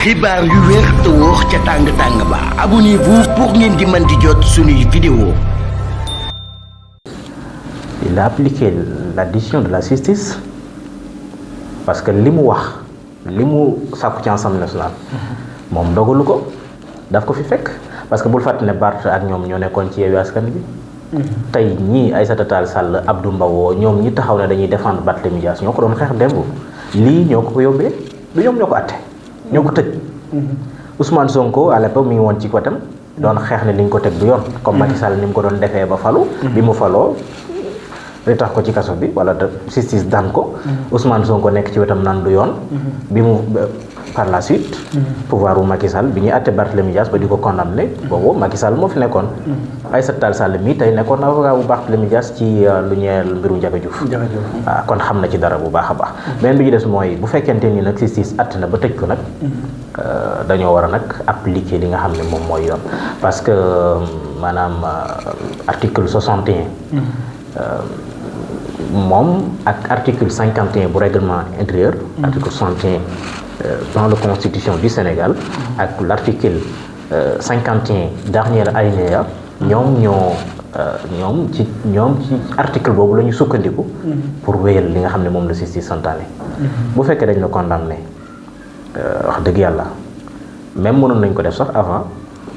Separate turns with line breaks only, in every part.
xibaar yu wér te wóor ca tàng ba abonnez-vous pour ngeen di mën di jot suñuy vidéo.
Il a appliqué la décision de la justice parce que li mu wax li mu sàkku ci Assemblée nationale moom dogalu ko daf ko fi fekk parce que bul fàtte ne Barth ak ñoom ñoo nekkoon ci Yewwi Askan Wi tey ñii Aïssata Tall Sall Abdou Mbow ñoom ñi taxaw ne dañuy défendre Barthélémy Dias ñoo ko doon xeex démb lii ñoo ko yóbbee du ñoom ñoo ko atte ñoo ko tëj Ousmane Sonko à l'époque mi ngi woon ci wetam doon xeex ne li ñu ko teg du yoon comme Macky Sall ni mu ko doon defee ba falu bi mu faloo li tax ko ci kaso bi wala justice daan ko Ousmane Sonko nekk ci wetam naan du yoon bi mu par la suite pouvoir bu Macky Sall bi ñuy àtte Barthélémy Dias ba di ko condamné boobu Macky Sall moo fi nekkoon Aïssata Tall Sall mii tey nekkoon avocat bu Barthélémy Dias ci lu ñeel mbiru Ndiaga Diouf waaw kon xam na ci dara bu baax a baax beneen bi ci des mooy bu fekkente ni nag justice àtte na ba tëj ko nag dañoo war a nag appliquer li nga xam ne moom mooy yoon parce que maanaam article 61 moom ak article 51 bu règlement intérieur article 61 dans la constitution du Sénégal ak l'article 51 dernier alinéa ñoom ci article boobu la ñu sukkandiku pour wéyal li nga xam ne moom la justice santaane bu fekkee dañ la condamné wax dëgg yàlla même mënoon nañ ko def sax avant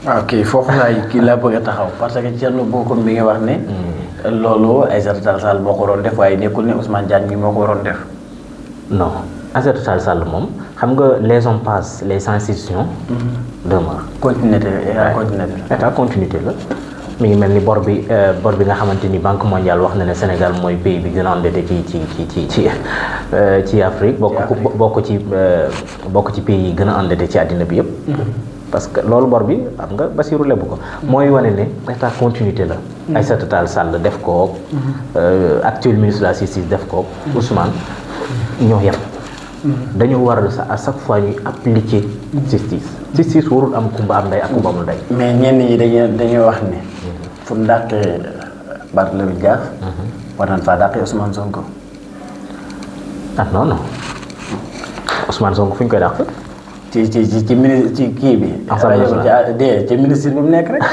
ok foofu laa bëgg a taxaw parce que Thierno Bocoum mi ngi wax ne loolu Aïssata Tall Sall moo ko waroon def waaye nekkul ne Ousmane Diagne mi moo ko waroon def
non Aïssata Tall Sall moom xam nga les hommes passent les institutions demeurent
continuité
état continuité la mi ngi mel ni bor bi nga xamante ni Banque mondiale wax na ne Sénégal mooy pays bi gën a endetté ci Afrique bokk ci pays yi gën a endetté ci àddina bi yëpp parce que loolu bor bi am nga Bassirou lebu ko mooy wane ne état continuité la Aïssata Tall Sall def ko actuel ministre de la justice def ko Ousmane ñoo yem dañoo war à chaque fois ñuy appliquer justice warul am kumba am ndey ak kumba amul ndey
mais ñenn ñi dañuy wax ne fu mu dàqee Barthélémy Dias war nañ faa dàqee Ousmane Sonko
non Ousmane Sonko fu ñu koy dàq
ci ministre ci kii bi. ci ministre bi mu nekk rek.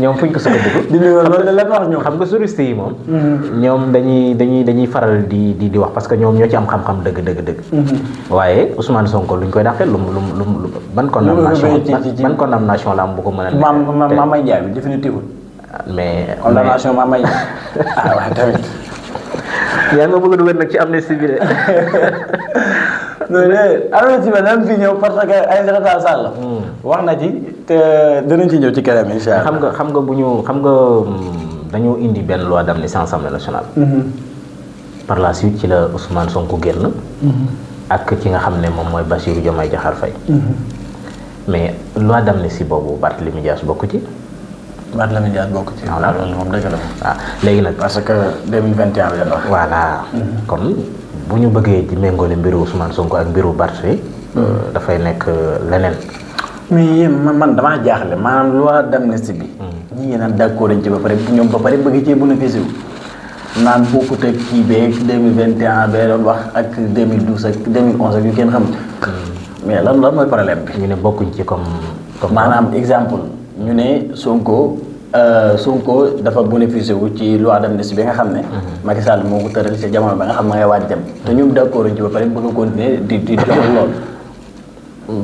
ñoom fu ñu ko sukkandiku.
loolu la wax ñoom.
xam nga juriste yi moom. ñoom dañuy faral di wax parce que ñoom ñoo ci am xam-xam dëgg. waaye Ousmane Sonko luñ koy dàqee lu ban condamnation la am bu ko mën a.
Mame Ndiaye bi définitive.
mais
condamnation Mame Ndiaye. waaw tamit.
yaa nga bëgg a dugal nag ci amnistie bi de.
non amnistie bi dañ fi ñëw parce que Aïssata Tall Sall wax na ci te dinañ ci ñëw ci kanam incha allah.
xam nga dañoo indi benn loi d'amnistie Assemblée nationale. par la suite ci la Ousmane Sonko génn. ak ki nga xam ne moom mooy Bassirou Diomaye Diakhar Faye. mais loi d'amnistie boobu Barthélémy Dias bokk ci.
Barthélémy Dias bokk ci.
voilà
loolu moom dëgg la.
waaw léegi nag.
parce que 2021 bi la wax.
voilà kon. bu ñu bëggee di méngale mbiru Ousmane Sonko ak mbiru Barthélémy dafay nekk leneen.
mais man damaa jaaxle maanaam loi d'amnistie bi. ñi ngi naan d'accord dañ ci ba pare ñoom ba pare bëgg cee bénéficier wu. naan bokkut ak kii beeg 2021 bee doon wax ak 2012 ak 2011 ak yu kenn xamul. mais lan mooy problème bi.
ñu ne bokkuñ ci comme
maanaam exemple ñu ne Sonko dafa bénéficié wu ci loi d'amnistie bi nga xam ne Macky Sall moo ko tëral ci jamono ba nga xam ne ngay waaj dem te ñoom d'accord ci ba pare bëgg a continuer di dox lool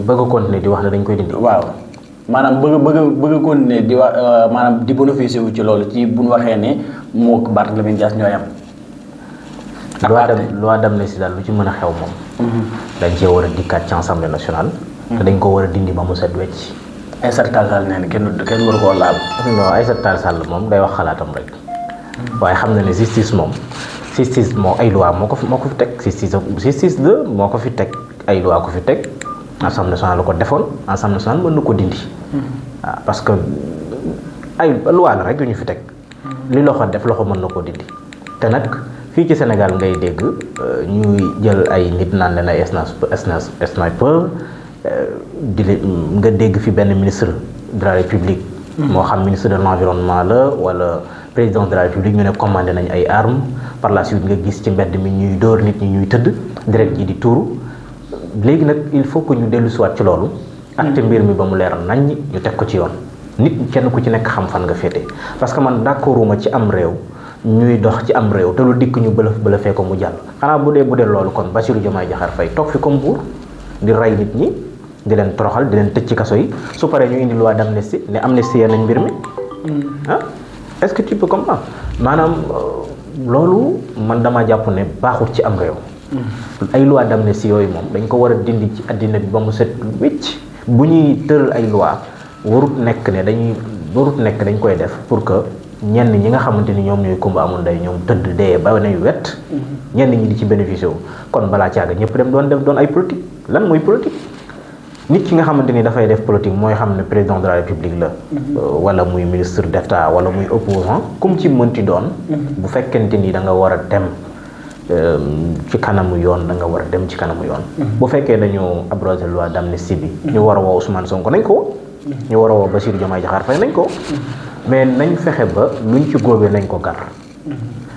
bëgg a continuer di wax ne dañ koy dindi
waaw maanaam bëgg a continuer di wax maanaam di bénéficié wu ci loolu ci buñ waxee ne moo ko Barthélémy Dias ñooy am
loi d'amnistie daal lu ci mën a xew moom dañ cee war a dikkaat ci Assemblée nationale te dañ ko war a dindi ba mu set wecc.
Aïssata Tall Sall nee na kenn waru koo laal.
non Aïssata Tall Sall moom day wax xalaatam rek waaye xam na ne justice moo ay loi moo ko fi teg justice moo ko fi teg ay loi ko fi teg Assemblée nationale la ko defoon Assemblée nationale mën na ko dindi. waaw parce que ay loi la rek yu ñu fi teg li loxo def loxo mën na koo dindi te nag fii ci Sénégal ngay dégg ñuy jël ay nit naan leen ay sniper nga dégg fi benn ministre de la République moo xam ministre de l'environnement la wala président de la République ñu ne commandé nañ ay armes par la suite nga gis ci mbedd mi ñuy dóor nit ñi ñuy tëdd direct ji di tuuru léegi nag il faut que ñu dellu siwaat ci loolu acte mbir mi ba mu leer nañ ñu teg ko ci yoon nit kenn ku ci nekk xam fan nga féete parce que man d'accorduma ci am réew ñuy dox ci am réew te lu dikk ñu bëla fee ko mu jàll xanaa bu dee loolu kon Bassirou Diomaye Diakhar Faye toog fi comme buur di rey nit ñi di leen toroxal di leen tëj ci kaso yi su paree ñu indi loi d'amnistie ne amnistie nañ mbir mi ah est-ce que tu peux comprendre maanaam loolu man dama jàpp ne baaxut ci am réew ay loi d'amnistie yooyu moom dañ ko war a dindi ci àddina bi ba mu set wécc bu ñuy tëral ay loi warut nekk dañ koy def pour que ñenn ñi nga xamante ni ñoom ñooy kumba amul ndey ñoom tëdd dee ba nay wet ñenn ñi di ci bénéficié wu kon balaa caaga ñëpp dem doon ay politique lan mooy politique nit ki nga xamante ni dafay def politique mooy xam ne président de la république la wala muy ministre d'état wala muy opposant comme ci mënti doon bu fekkente ni da nga war a dem ci kanamu yoon da nga war a dem ci kanamu yoon bu fekkee dañoo abrogé loi d'amnistie bi ñu war a woo Ousmane Sonko nañ ko ñu war a woo Bassirou Diomaye Diakhar Faye nañ ko mais nañ fexe ba luñ ci góobee nañ ko gar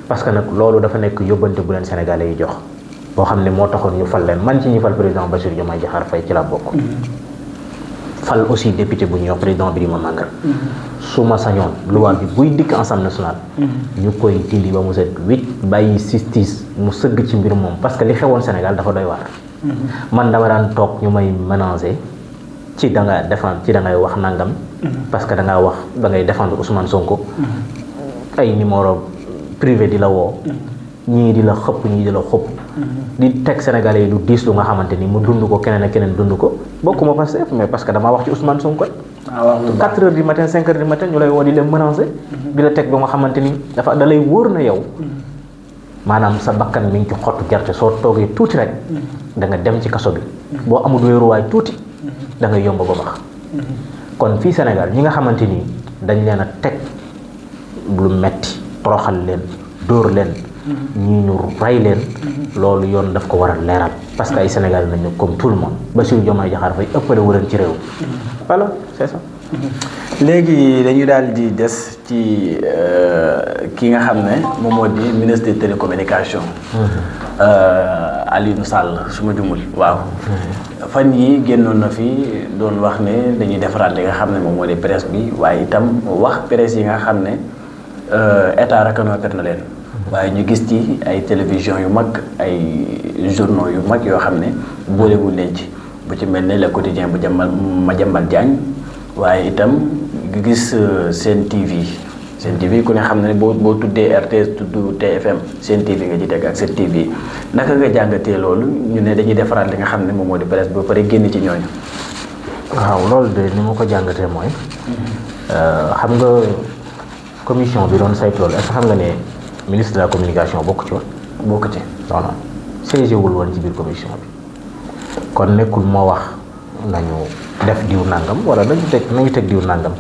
parce que nag loolu dafa nekk yóbbante bu leen sénégalais yi jox boo xam ne moo taxoon ñu fal leen man ci ñi fal président Bassirou Diomaye Diakhar Faye ci la bokk fal aussi député bu ñuy wax président Birima Mangara su ma sañoon loi bi buy dikk Assemblée nationale ñu koy dindi ba mu set wicc bàyyi justice mu sëgg ci mbir moom parce que li xewoon Sénégal dafa doy waar man dama daan toog ñu may ménager ci da nga défendre ci da ngay wax nangam parce que da ngay défendre Ousmane Sonko ay numéro privé di la woo ñii di la xëpp ñii di la xëpp di teg Sénégalais yi lu diis lu nga xamante ni mu dund ko keneen ak keneen dund ko bokkuma Pastef mais parce que damaa wax ci Ousmane Sonko 4 heures du matin 5 heures du matin ñu lay woo di leen menacer di la teg ba nga xamante ni da lay wóor na yow maanaam sa bakkan mi ngi ci xottu gerte soo toogee tuuti rek da nga dem ci kaso bi boo amul wéeruwaay tuuti da nga yomb ba bax kon fii Sénégal ñi nga xamante ni dañ leen a teg lu metti toroxal leen dóor leen ñii ñu rey leen loolu yoon daf ko war a leeral parce que ay Sénégal nañu comme tout le monde Bassirou Diomaye Diakhar Faye ëppale wu leen ci réew voilà c'est ça.
léegi dañu daal di des ci ki nga xam ne moom moo di ministre des télécommunications. Aliou Sall su ma jumul waaw. fan yi génnoon na fi doon wax ne dañuy defaraat li nga xam ne moom moo di presse bi waaye itam wax presse yi nga xam ne état reconnaître na leen. waaye ñu gis ci ay télévision yu mag ay journaux yu mag yoo xam ne boolewul leen ci bu ci mel ne le quotidien bu Madiambal Diagne waaye itam gis Sen TV ku ne xam ne boo tuddee RTS tudd TFM Sen TV nga ci teg ak Sen TV naka nga jàngatee loolu ñu ne dañuy defaraat li nga xam ne moom moo di presse ba pare génn ci ñooñu.
waaw loolu de ni ma ko jàngatee mooy xam nga commission bi doon saytu loolu est-ce que xam nga ne ministre de la communication bokk ci woon.
bokk ci
non siégé wul woon ci biir commission bi kon nekkul moo wax nañu def diw nangam wala nañu teg diw nangam.